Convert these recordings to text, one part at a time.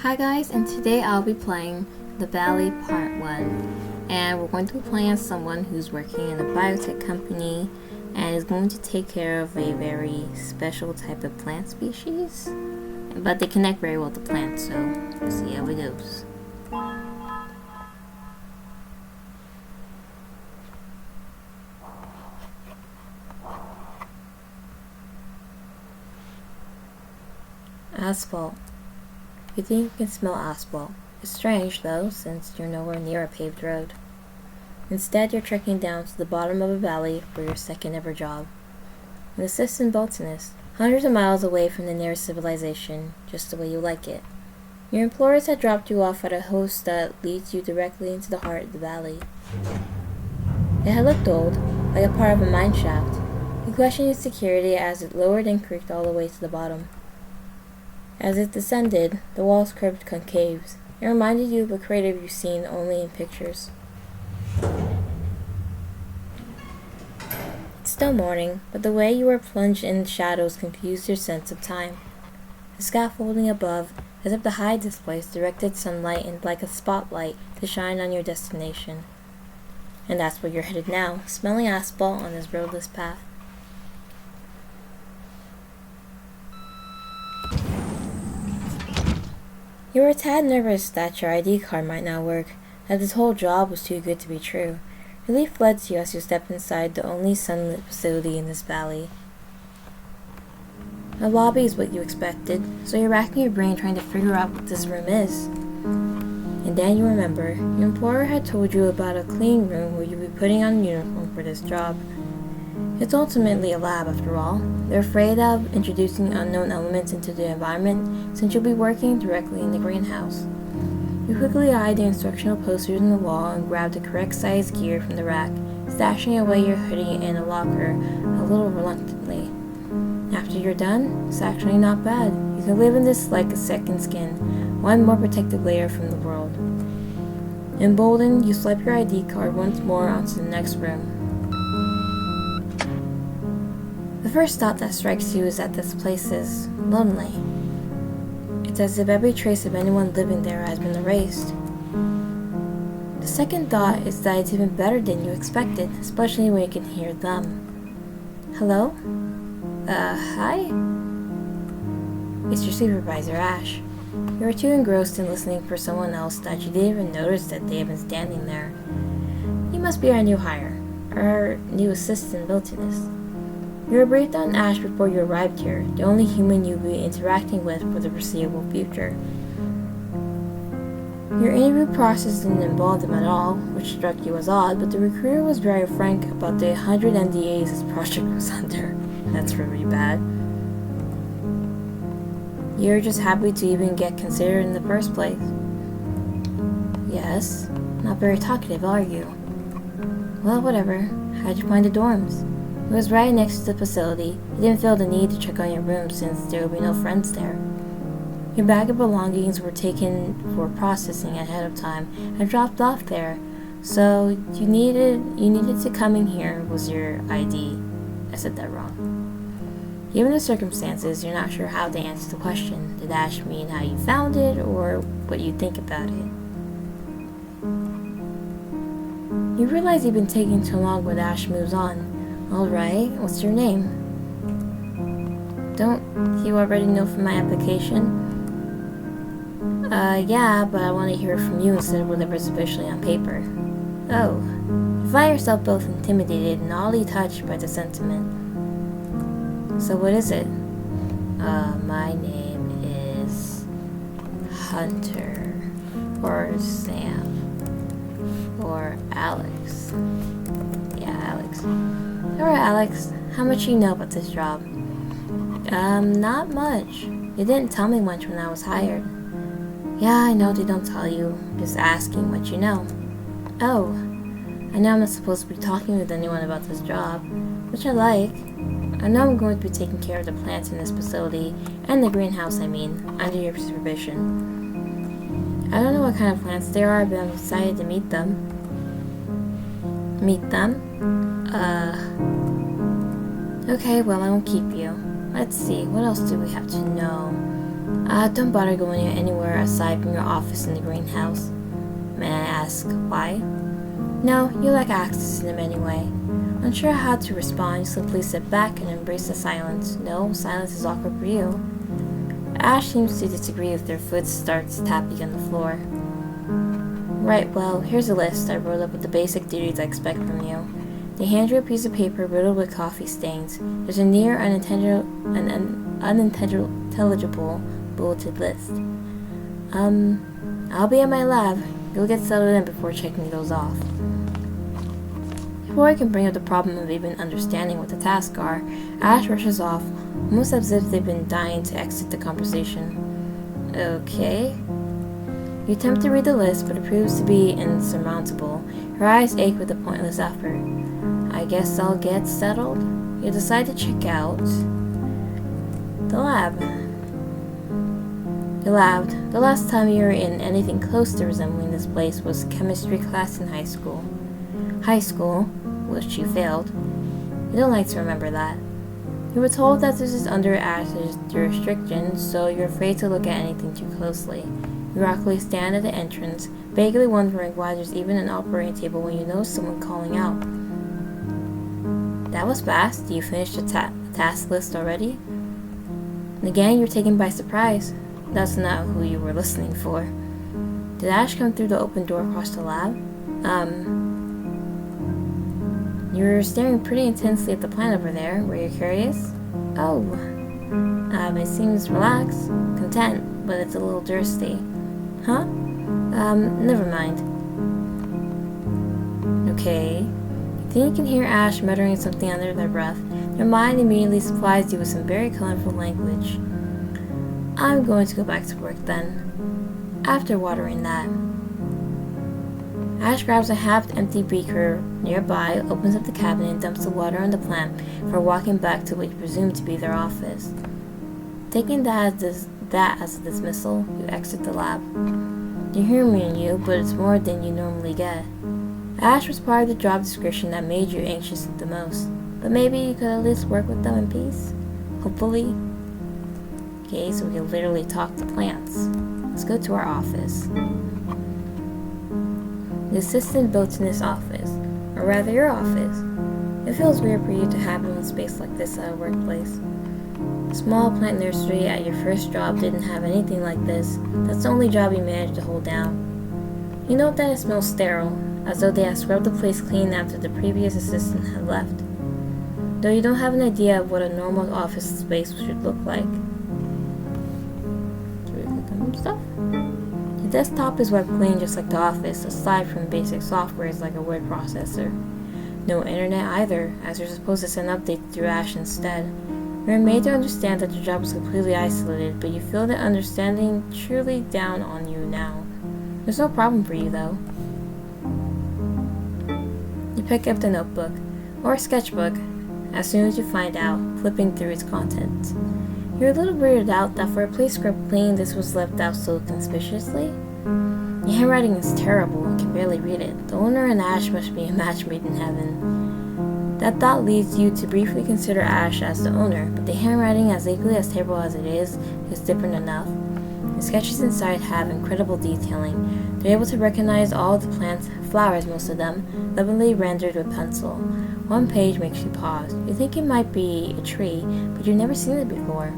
Hi guys, and today I'll be playing The Valley Part 1. And we're going to be playing as someone who's working in a biotech company and is going to take care of a very special type of plant species. But they connect very well to plants, so we'll see how it goes. Asphalt. You think you can smell asphalt. It's strange, though, since you're nowhere near a paved road. Instead, you're trekking down to the bottom of a valley for your second ever job. An assistant botanist, hundreds of miles away from the nearest civilization, just the way you like it. Your employers had dropped you off at a host that leads you directly into the heart of the valley. It had looked old, like a part of a mine shaft. You questioned its security as it lowered and creaked all the way to the bottom. As it descended, the walls curved concaves. It reminded you of a crater you've seen only in pictures. It's still morning, but the way you were plunged in shadows confused your sense of time. The scaffolding above, as if to hide this place, directed sunlight in like a spotlight to shine on your destination. And that's where you're headed now, smelling asphalt on this roadless path. You were a tad nervous that your ID card might not work, that this whole job was too good to be true. Relief fled to you as you stepped inside the only sunlit facility in this valley. A lobby is what you expected, so you're racking your brain trying to figure out what this room is. And then you remember, your employer had told you about a clean room where you'd be putting on a uniform for this job. It's ultimately a lab, after all. They're afraid of introducing unknown elements into the environment since you'll be working directly in the greenhouse. You quickly eyed the instructional posters on the wall and grabbed the correct size gear from the rack, stashing away your hoodie in a locker a little reluctantly. After you're done, it's actually not bad. You can live in this like a second skin, one more protective layer from the world. Emboldened, you swipe your ID card once more onto the next room. The first thought that strikes you is that this place is lonely. It's as if every trace of anyone living there has been erased. The second thought is that it's even better than you expected, especially when you can hear them. Hello? Hi? It's your supervisor, Ash. You were too engrossed in listening for someone else that you didn't even notice that they had been standing there. You must be our new hire, our new assistant botanist. You were briefed on Ash before you arrived here, the only human you'll be interacting with for the foreseeable future. Your interview process didn't involve them at all, which struck you as odd, but the recruiter was very frank about the 100 NDAs his project was under. That's really bad. You're just happy to even get considered in the first place. Yes, not very talkative, are you? Well, whatever. How'd you find the dorms? It was right next to the facility. You didn't feel the need to check on your room since there would be no friends there. Your bag of belongings were taken for processing ahead of time and dropped off there, so you needed to come in here was your ID. I said that wrong. Given the circumstances, you're not sure how to answer the question. Did Ash mean how you found it or what you think about it? You realize you've been taking too long when Ash moves on. Alright, what's your name? Don't you already know from my application? Yeah, but I want to hear it from you instead of whatever's officially on paper. Oh, you find yourself both intimidated and oddly touched by the sentiment. So what is it? My name is Hunter, or Sam, or Alex. Yeah, Alex. Alright, Alex, how much you know about this job? Not much. You didn't tell me much when I was hired. Yeah, I know they don't tell you. Just asking what you know. Oh, I know I'm not supposed to be talking with anyone about this job, which I like. I know I'm going to be taking care of the plants in this facility, and the greenhouse, under your supervision. I don't know what kind of plants they are, but I'm excited to meet them. Meet them? Okay, well, I won't keep you. Let's see, what else do we have to know? Don't bother going anywhere aside from your office in the greenhouse. May I ask why? No, you lack access to them anyway. Unsure how to respond, you simply sit back and embrace the silence. No, silence is awkward for you. Ash seems to disagree with their foot starts tapping on the floor. Right, well, here's a list I wrote up with the basic duties I expect from you. They hand you a piece of paper riddled with coffee stains. There's a near unintelligible bulleted list. I'll be at my lab. You'll get settled in before checking those off. Before I can bring up the problem of even understanding what the tasks are, Ash rushes off, almost as if they've been dying to exit the conversation. Okay. You attempt to read the list, but it proves to be insurmountable. Your eyes ache with a pointless effort. I guess I'll get settled. You decide to check out the lab. The last time you were in anything close to resembling this place was chemistry class in high school. High school, which you failed. You don't like to remember that. You were told that this is under Ash's jurisdiction, so you're afraid to look at anything too closely. You awkwardly stand at the entrance, vaguely wondering why there's even an operating table when you know someone calling out. That was fast. Do you finish the task list already? And again, you're taken by surprise. That's not who you were listening for. Did Ash come through the open door across the lab? You're staring pretty intensely at the plant over there. Were you curious? Oh. It seems relaxed, content, but it's a little thirsty. Huh? Never mind. Okay. You think you can hear Ash muttering something under their breath. Your mind immediately supplies you with some very colorful language. I'm going to go back to work then. After watering that. Ash grabs a half-empty beaker nearby, opens up the cabinet, and dumps the water on the plant before walking back to what you presume to be their office. Taking that as a dismissal, you exit the lab. They're humoring you, but it's more than you normally get. Ash was part of the job description that made you anxious the most, but maybe you could at least work with them in peace? Hopefully. Okay, so we can literally talk to plants. Let's go to our office. The assistant botanist's office, or rather your office. It feels weird for you to have your own space like this at a workplace. A small plant nursery at your first job didn't have anything like this. That's the only job you managed to hold down. You note that it smells sterile, as though they had scrubbed the place clean after the previous assistant had left. Though you don't have an idea of what a normal office space should look like. Should we click on some stuff? The desktop is wiped clean just like the office, aside from basic softwares like a word processor. No internet either, as you're supposed to send updates through Ash instead. You're made to understand that your job is completely isolated, but you feel that understanding truly down on you now. There's no problem for you, though. You pick up the notebook, or sketchbook, as soon as you find out, flipping through its contents. You're a little weirded out that for a place scrubbed clean, this was left out so conspicuously. Your handwriting is terrible and can barely read it. The owner and Ash must be a match made in heaven. That thought leads you to briefly consider Ash as the owner, but the handwriting, as equally as terrible as it is different enough. The sketches inside have incredible detailing. They're able to recognize all the plants, flowers most of them, lovingly rendered with pencil. One page makes you pause. You think it might be a tree, but you've never seen it before.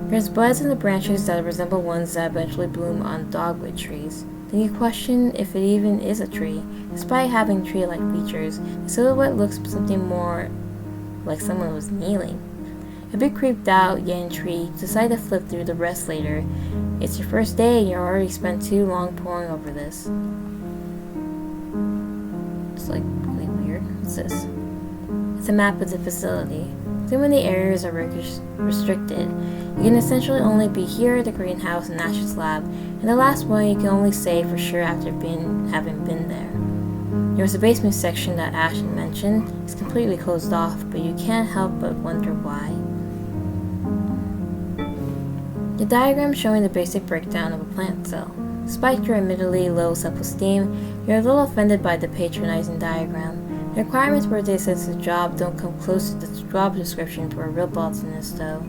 There's buds in the branches that resemble ones that eventually bloom on dogwood trees. Then you question if it even is a tree. Despite having tree-like features, the silhouette looks something more like someone was kneeling. A bit creeped out, yet intrigued, decide to flip through the rest later. It's your first day and you already spent too long poring over this. It's like really weird. What's this? It's a map of the facility. Too many areas are restricted. You can essentially only be here at the greenhouse and Ash's lab, and the last one you can only say for sure after having been there. There's a basement section that Ash had mentioned. It's completely closed off, but you can't help but wonder why. The diagram showing the basic breakdown of a plant cell. Despite your admittedly low self-esteem, you're a little offended by the patronizing diagram. The requirements for this as a job don't come close to the job description for a real botanist, though.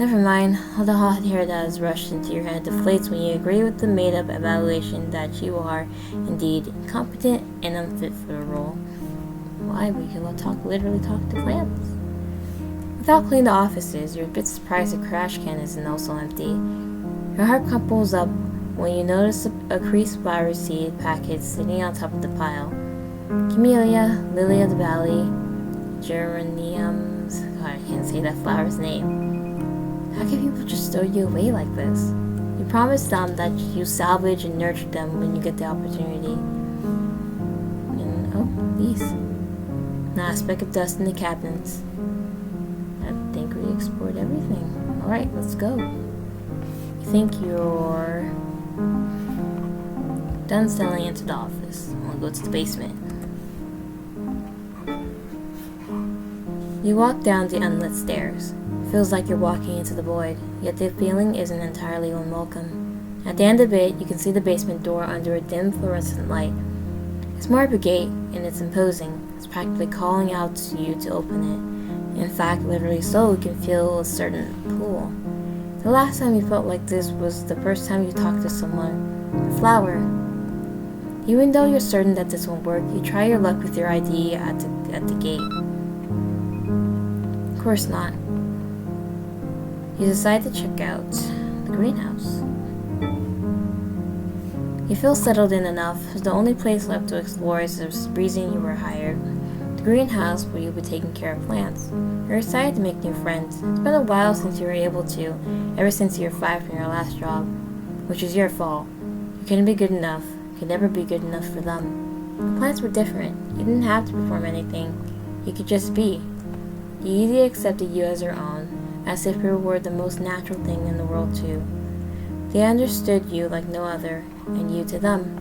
Never mind, all the hot air that has rushed into your head deflates when you agree with the made-up evaluation that you are, indeed, incompetent and unfit for the role. Why? We could literally talk to plants. Without cleaning the offices, you're a bit surprised the trash can isn't also empty. Your heart pulls up when you notice a creased flower seed packet sitting on top of the pile. Camellia, lily of the valley, geraniums. God, I can't say that flower's name. How can people just throw you away like this? You promised them that you salvage and nurture them when you get the opportunity. And these. Not a speck of dust in the cabinets. I think we explored everything. Alright, let's go. You think you're done settling into the office. I want to go to the basement. You walk down the unlit stairs. It feels like you're walking into the void, yet the feeling isn't entirely unwelcome. At the end of it, you can see the basement door under a dim fluorescent light. It's more of a gate, and it's imposing. It's practically calling out to you to open it. In fact, literally so, you can feel a certain pull. The last time you felt like this was the first time you talked to someone. A flower. Even though you're certain that this won't work, you try your luck with your ID at the gate. Of course not. You decide to check out the greenhouse. You feel settled in enough, as the only place left to explore is the reason you were hired. The greenhouse where you'll be taking care of plants. You're excited to make new friends. It's been a while since you were able to, ever since you were fired from your last job, which is your fault. You couldn't be good enough. You could never be good enough for them. The plants were different. You didn't have to perform anything. You could just be. You easily accepted you as your own, as if you were the most natural thing in the world too. They understood you like no other, and you to them.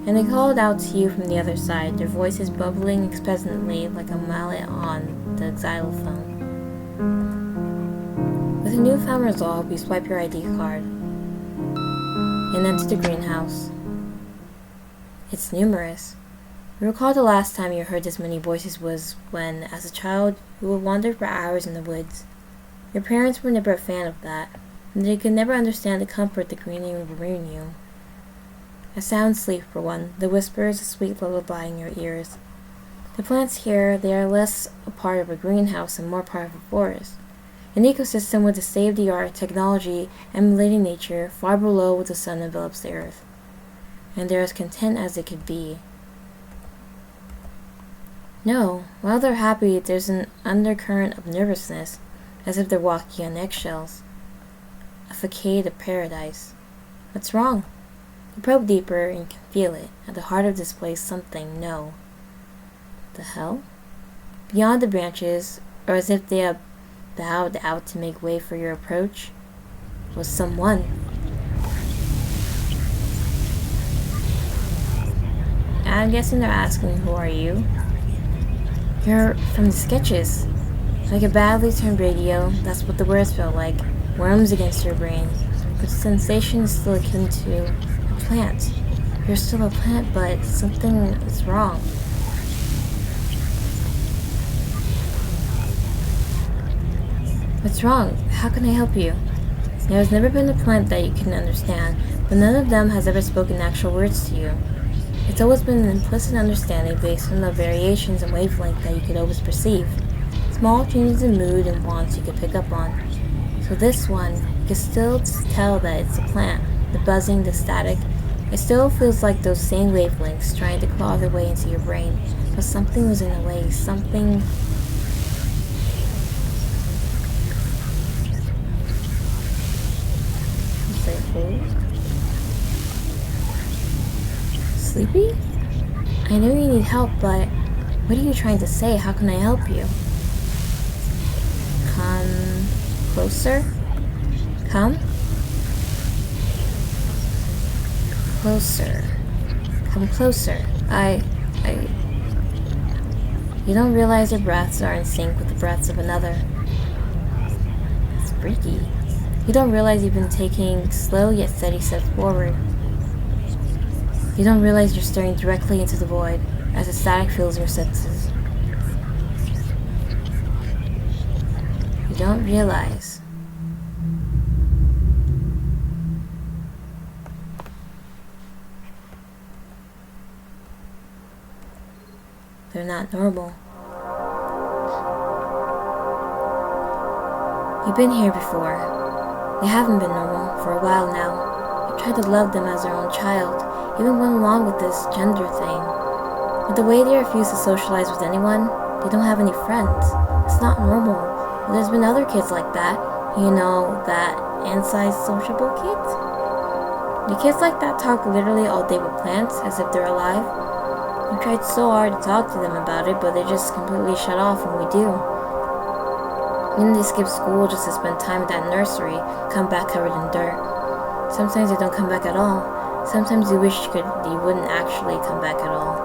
And they called out to you from the other side, their voices bubbling expectantly like a mallet on the xylophone. With a newfound resolve, you swipe your ID card and enter the greenhouse. It's numerous. You recall the last time you heard this many voices was when, as a child, you would wander for hours in the woods. Your parents were never a fan of that, and they could never understand the comfort the greenery would bring you. A sound sleep, for one, the whispers a sweet lullaby in your ears. The plants here, they are less a part of a greenhouse and more part of a forest. An ecosystem with a state-of-the-art technology emulating nature far below what the sun envelops the earth. And they're as content as they could be. No, while they're happy, there's an undercurrent of nervousness, as if they're walking on eggshells. A facade of paradise. What's wrong? You probe deeper and can feel it. At the heart of this place, something, no. The hell? Beyond the branches, or as if they had bowed out to make way for your approach, was someone. I'm guessing they're asking, who are you? You're from the sketches. Like a badly turned radio, that's what the words felt like. Worms against your brain. But the sensation is still akin to a plant. You're still a plant, but something is wrong. What's wrong? How can I help you? There has never been a plant that you can understand, but none of them has ever spoken actual words to you. It's always been an implicit understanding based on the variations in wavelength that you could always perceive. Small changes in mood and wants you could pick up on. So this one, you can still tell that it's a plant. The buzzing, the static, it still feels like those same wavelengths trying to claw their way into your brain. But something was in the way, something... Sleepy? I know you need help, but what are you trying to say? How can I help you? Come closer? Come? Closer. Come closer. You don't realize your breaths are in sync with the breaths of another. It's freaky. You don't realize you've been taking slow yet steady steps forward. You don't realize you're staring directly into the void as the static fills your senses. You don't realize they're not normal. You've been here before. They haven't been normal for a while now. You tried to love them as their own child, even went along with this gender thing. But the way they refuse to socialize with anyone, they don't have any friends. It's not normal. But there's been other kids like that. You know, that anti-sociable kids? The kids like that talk literally all day with plants, as if they're alive. We tried so hard to talk to them about it, but they just completely shut off when we do. Then they skip school just to spend time at that nursery, come back covered in dirt. Sometimes they don't come back at all. Sometimes you wish you wouldn't actually come back at all.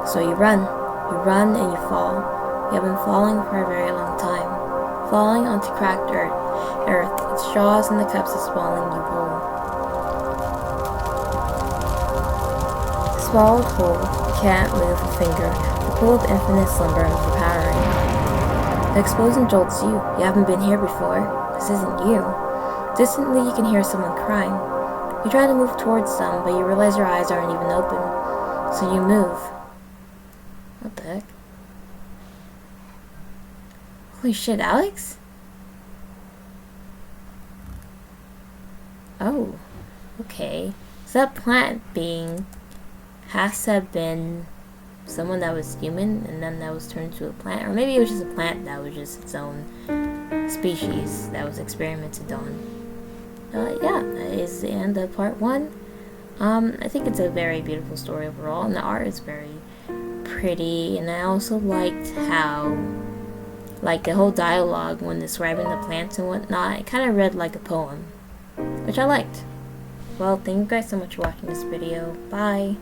So you run and you fall. You have been falling for a very long time. Falling onto cracked earth, its jaws and the cups of swallowing you whole. Swallowed whole, you can't move a finger. The pool of infinite slumber and overpowering. The explosion jolts you. You haven't been here before. This isn't you. Distantly, you can hear someone crying. You try to move towards them, but you realize your eyes aren't even open. So you move. What the heck? Holy shit, Alex? Oh, okay. So that plant being has to have been someone that was human and then that was turned into a plant. Or maybe it was just a plant that was just its own species that was experimented on. Yeah, that is the end of part 1. I think it's a very beautiful story overall, and the art is very pretty, and I also liked how, like, the whole dialogue when describing the plants and whatnot, it kind of read like a poem, which I liked. Well, thank you guys so much for watching this video. Bye!